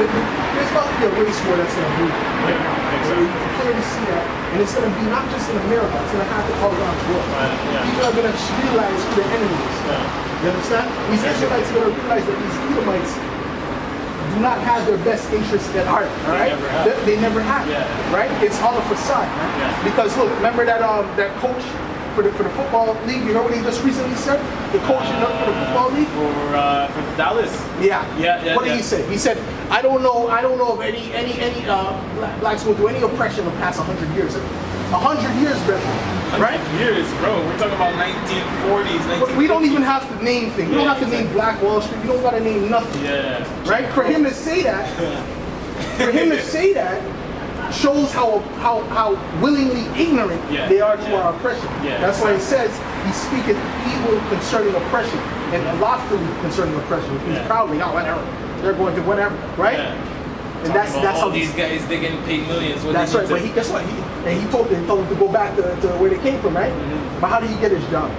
there's about to be a race war that's going to move right now. So you can clearly see that. And it's going to be not just in America, it's going to happen all around the world. People are going to realize who their enemy is. You understand? These Israelites are going to realize that these Edomites do not have their best interests at heart, all right? They never have, right? It's all a facade, right? Because look, remember that that coach for the football league? You know what he just recently said? The coach for the football league for Dallas. Yeah. What did he say? He said, I don't know if any blacks will do any oppression in the past 100 years. 100 years, brother. 100 right? years, bro. We're talking about 1940s, 1950s. But we don't even have to name things. We don't have to name Black Wall Street. We don't got to name nothing. Right? For him to say that, shows how willingly ignorant they are to our oppression. That's why it says he speaketh evil concerning oppression and loftily concerning oppression. He's proudly, oh, whatever. They're going to whatever, right? And that's how these guys, they're getting paid millions. That's right. But guess what? He told them to go back to where they came from, right? But how did he get his job?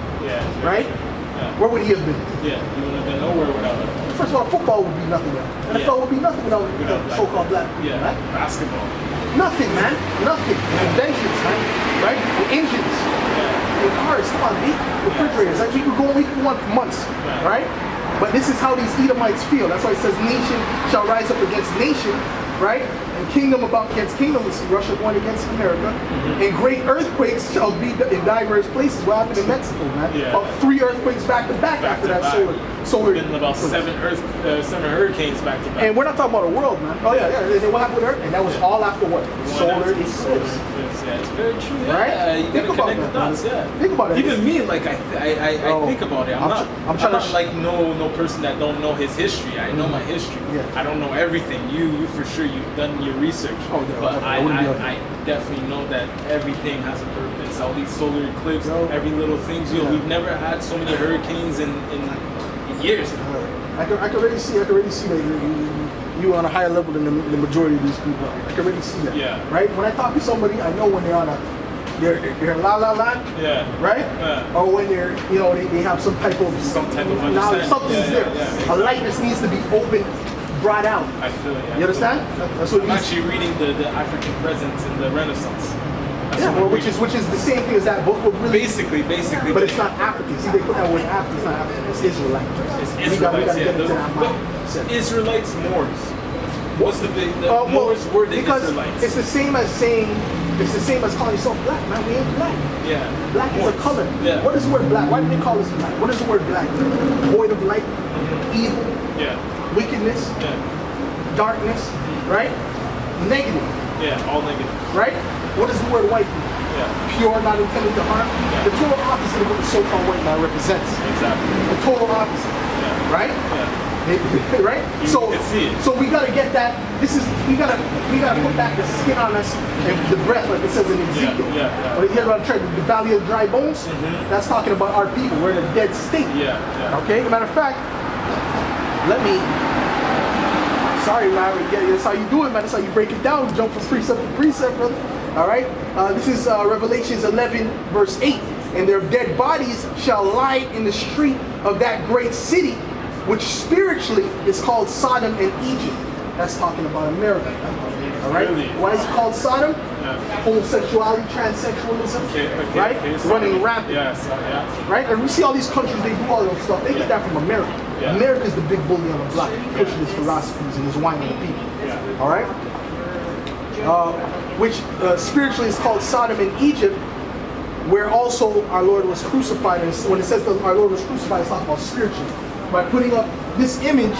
Right? Where would he have been? He would have been nowhere without it. First of all, football would be nothing without. NFL would be nothing without so-called black people, right? Basketball. Nothing, man. Nothing. Inventions, man. Right? The engines. The cars. Come on, refrigerators. Like we could go on for months, right? But this is how these Edomites feel. That's why it says nation shall rise up against nation, right? And kingdom against kingdom. We see Russia going against America. And great earthquakes shall be in diverse places. What happened in Mexico, man? About 3 earthquakes back to back after that solar. Been about 7 hurricanes back to back. And we're not talking about the world, man. Oh yeah. And what happened with Earth? And that was all after what? Solar eclipse. Yeah, it's very true. Right? You gotta connect the dots. Think about it. Even me, like I think about it. I'm not like no person that don't know his history. I know my history. I don't know everything. You for sure, you've done your research. But I definitely know that everything has a purpose. All these solar eclipses, every little thing. We've never had so many hurricanes in years. I can already see that you on a higher level than the majority of these people. I can already see that. Right? When I talk to somebody, I know when they're on they're la la la. Right? Or when they're they have some type of understanding. Something's there. A lightness needs to be opened, brought out. I feel it. You understand? That's what I'm actually reading the African presence in the Renaissance. Which is the same thing as that book. Basically. But it's not African. See, they put that word African. It's not African. It's Israelite. It's Israelites. Israelites, Moors. What's the Moors word in Israelites? It's the same as saying. It's the same as calling yourself black, man. We ain't black. Black is a color. What is the word black? Why do they call us black? What is the word black? Void of light, evil, wickedness, darkness, right? Negative. All negative. Right? What is the word white mean? Pure, not intended to harm. The total opposite of what the so-called white man represents. Exactly. The total opposite. Right? Right? So we gotta get that. We gotta put back the skin on us and the breath, like it says in Ezekiel. When you hear about the valley of dry bones, that's talking about our people. We're in a dead state. Okay? Matter of fact, sorry, Larry. That's how you do it, man. That's how you break it down. Jump from precept to precept, brother. All right? This is Revelations 11, verse 8. And their dead bodies shall lie in the street of that great city, which spiritually is called Sodom and Egypt. That's talking about America. All right? Really? Why is it called Sodom? Homosexuality, transsexualism, right? Running rampant. Right? And we see all these countries, they do all those stuff. They get that from America. America is the big bully on the block, pushing his philosophies and his wine on the people. All right? Which spiritually is called Sodom and Egypt, where also our Lord was crucified. And when it says that our Lord was crucified, it's talking about spiritually. By putting up this image,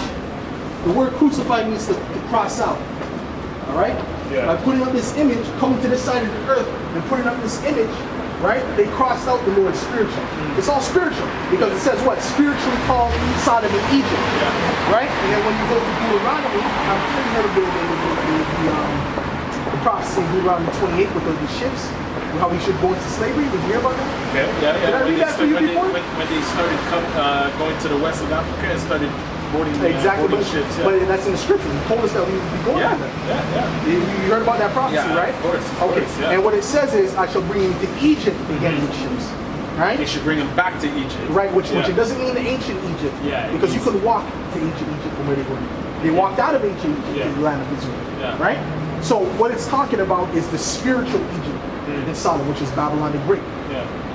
the word crucified means to cross out. All right? By putting up this image, coming to this side of the earth and putting up this image, right? They crossed out the Lord spiritual. It's all spiritual because it says what? Spiritually called Sodom and Egypt. Right? And then when you go to Deuteronomy, I'm sure you heard of the prophecy in Deuteronomy 28 with the ships, how we should go into slavery. Did you hear about that? Did I read that for you before? When they started going to the west of Africa and started boarding ships. But that's in the scripture. He told us that we would be going on that. You heard about that prophecy, right? Of course. And what it says is, I shall bring you to Egypt again with ships. Right? They should bring them back to Egypt. Right, which it doesn't mean the ancient Egypt. Because you could walk to ancient Egypt from where they were. They walked out of ancient Egypt to the land of Israel, right? So what it's talking about is the spiritual Egypt in Solomon, which is Babylon the Great,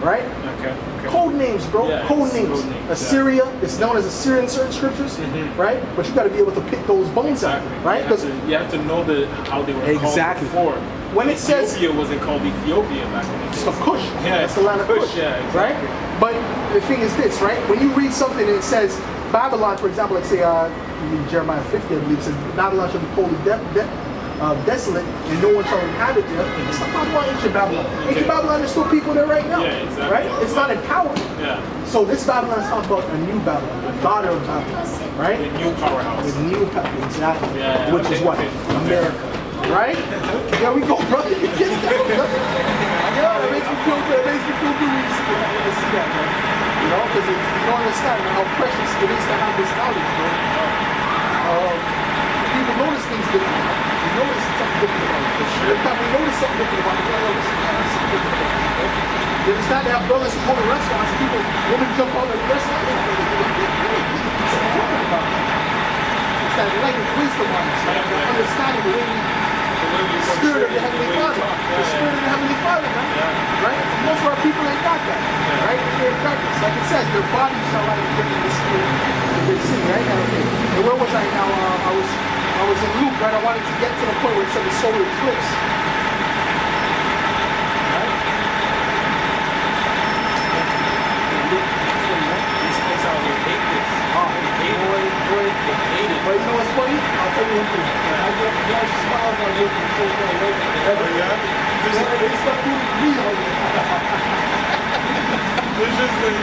right? Okay. Code names, bro. Code names. Assyria, it's known as Assyria in certain scriptures, right? But you got to be able to pick those bones out, right? Because you have to know how they were called before. When it says Ethiopia wasn't called Ethiopia back then. It's the Kush. That's the land of Kush, right? But the thing is this, right? When you read something and it says Babylon, for example, like say in Jeremiah 50, I believe, it says Babylon shall be totally desolate and no one shall inhabit there. It's not talking about ancient Babylon. Ancient Babylon, there's still people there right now, right? It's not empowered. So this Babylon is talking about a new Babylon, the daughter of Babylon, right? The new powerhouse. The new powerhouse, exactly. Which is what? America. Right? There we go, brother. You get it down, brother. Yeah, it makes me feel good. It makes me feel good when you see that, man. You know, because you don't understand how precious it is to have this knowledge, bro. People notice things different. We notice something different about it, for sure. Every time we notice something different about it, we notice something different about it. Right? You understand? They have brothers who go to restaurants, people, women jump out of the restaurant. Something different about it. It's that light of wisdom on us, right? That understanding the way we Spirit of the Heavenly Father. The Spirit of the Heavenly Father, man. Right? Most of our people ain't got that. Right? They're practice. Like it says, their bodies shall lie in the spirit of their sin, right? And where was I now? I was in Luke, right? I wanted to get to the point where it said the solar eclipse. Right? Luke 21. These folks out here hate this. But you know what's funny? I'll tell you one thing. I get smiles on you from so far away. They start doing me on you. It's just like,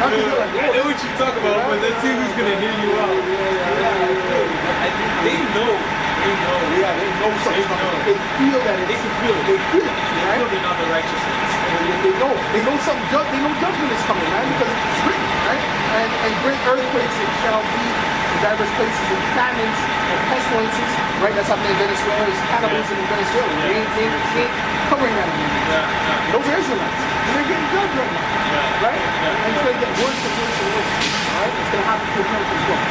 I know what you talk about, but let's see who's gonna hear you out. They know. Yeah, they know something. They feel that. They can feel it. They feel it. They feel they're not the righteous ones. They know something. They know judgment is coming, man, because it's written, right? And great earthquakes it shall be in diverse places, and famines and pestilences, right? That's happening in Venezuela. There's cannibalism in Venezuela. They ain't covering that anymore. Those are Israelites. And they're getting judged right now, right? And it's going to get worse and worse and worse. All right? It's going to happen to America as well.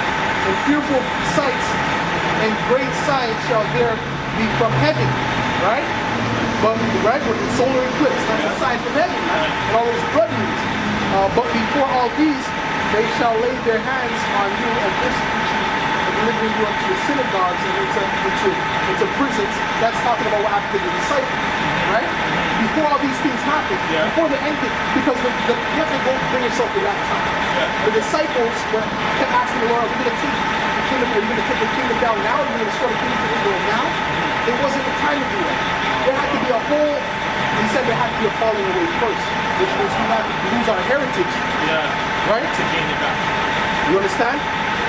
And fearful sights and great signs shall there be from heaven, right? But with the solar eclipse, that's a sign from heaven, right? And all those blood moons. But before all these, they shall lay their hands on you and persecute you, and delivering you unto the synagogues and into prisons. That's talking about what happened to the disciples, right? Before all these things happen, before the end, because you have to go bring yourself to that time. The disciples kept asking the Lord, are we going to take the kingdom? Are you going to take the kingdom down now? Are you going to restore the kingdom to Israel now? It wasn't the time to do that. There had to be a whole. He said there had to be a falling away first, which means we have to lose our heritage. Right? To gain it back. You understand?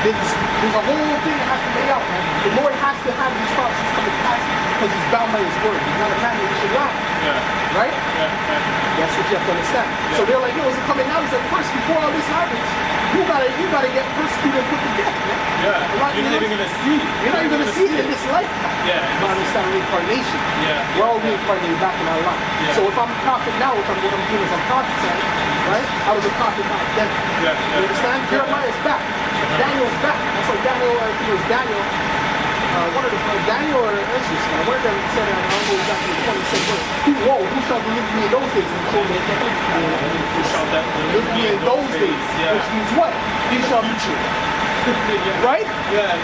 There's a whole thing that has to lay out, man. The Lord has to have these prophecies come to pass because he's bound by his word. He's not a man that he should lie. Right? That's what you have to understand. So they're like, yo, is it coming now? He said, first, before all this happens, you gotta get persecuted and put to death, man. You're not even gonna see it. You're not even gonna see it in this lifetime. You understand reincarnation. We're all reincarnated back in our life. So if I'm a prophet now, what I'm doing is I'm prophesying, right? I was a prophet back then. You understand? Jeremiah is back. Daniel's back. That's why Daniel, I think it was Daniel. Daniel or Ezra, one of them said, I don't know exactly the point, he said, who shall deliver me in those days? And so they said, who shall deliver me in those days? Which means what? He shall be true. Right?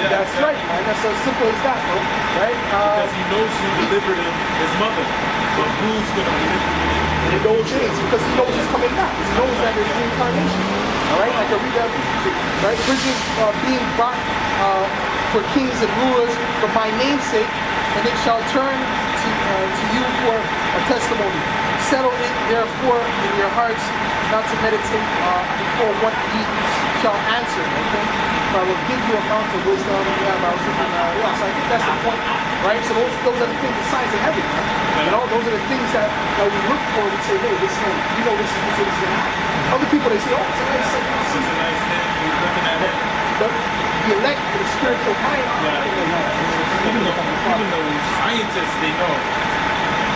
That's right, man. That's as simple as that, bro. Right? Because he knows who delivered him, his mother. But who's going to deliver him? And it don't change because he knows he's coming back. He knows that there's reincarnation. Alright? Like I read that too. Right? Prisoners being brought for kings and rulers for my name's sake, and it shall turn to you for a testimony. Settle it therefore in your hearts not to meditate before what ye shall answer. Okay? I will give you a mount of wisdom. So I think that's the point, right? So those are the things, the signs of heaven, right? You know, those are the things that we look for. We say, hey, this is, you know, this is going to happen. Other people, they say, oh, it's a nice thing. It's a nice thing. You're looking at it. But the elect, the spiritual mind, even though scientists, they know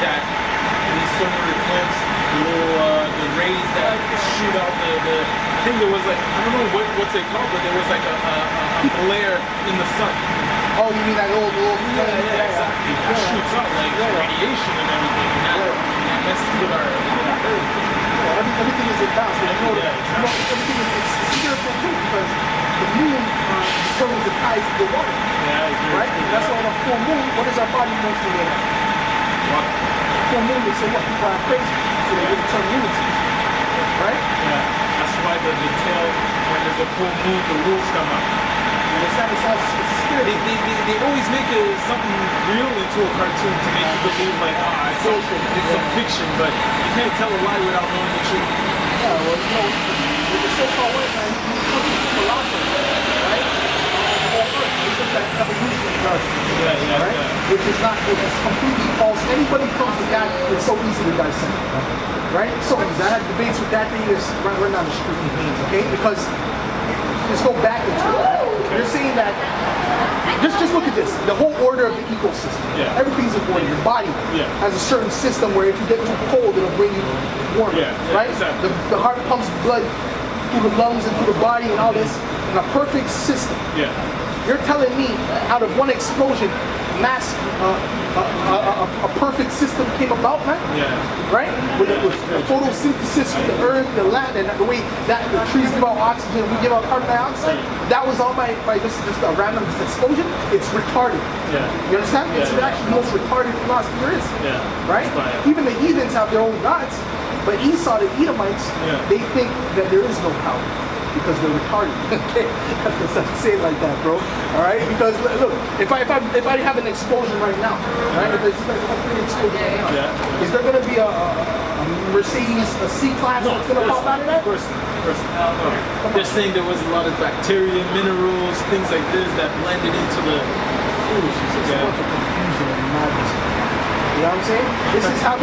that these solar eclipse, the rays that shoot out I think there was like, I don't know what's it called, but there was like a glare in the sun. Oh, you mean that little Yeah, exactly. That shoots up like radiation and everything. And that messes with our earth. Everything is in balance. Everything is spiritual too, because the moon determines the tides of the water. Right? That's why on a full moon, what is our body mostly made of? What? Full moon, they say what? People are crazy, so they get the term unity. Right? Yeah. That's why the tail, when there's a full moon, the rules come out. It's scary. They always make something real into a cartoon to make you believe like, it's some fiction, but you can't tell a lie without knowing the truth. Yeah, well, you know, with the so-called white man, he's looking for philosophy, right? The whole earth, it's just that evolution does. Right? Which is completely false. Anybody comes to that, it's so easy to dissect. Right? So easy. I had debates with that thing that's right down the street. Okay? Because let's go back into it. You're saying that just look at this. The whole order of the ecosystem. Yeah. Everything's in order. Your body has a certain system where if you get too cold, it'll bring you warmer. Right? Exactly. The heart pumps blood through the lungs and through the body and all this in a perfect system. Yeah. You're telling me out of one explosion, a perfect system came about, man? Yeah. Right? With photosynthesis, with the earth, the land, and the way that the trees give out oxygen, we give out carbon dioxide. That was all by just a random explosion. It's retarded. Yeah. You understand? It's actually the most retarded philosophy there is. Yeah. Right? Even the heathens have their own gods, but Esau, the Edomites, they think that there is no power. Because they're retarded. Okay, I say it like that, bro. All right, because look, if I have an explosion right now, right? If there's an explosion right now, is there going to be a Mercedes, a C-Class that's going to pop out of that? Of course. They're saying there was a lot of bacteria, minerals, things like this that blended into the foolishness. It's a bunch of confusion and madness. You know what I'm saying? This is how the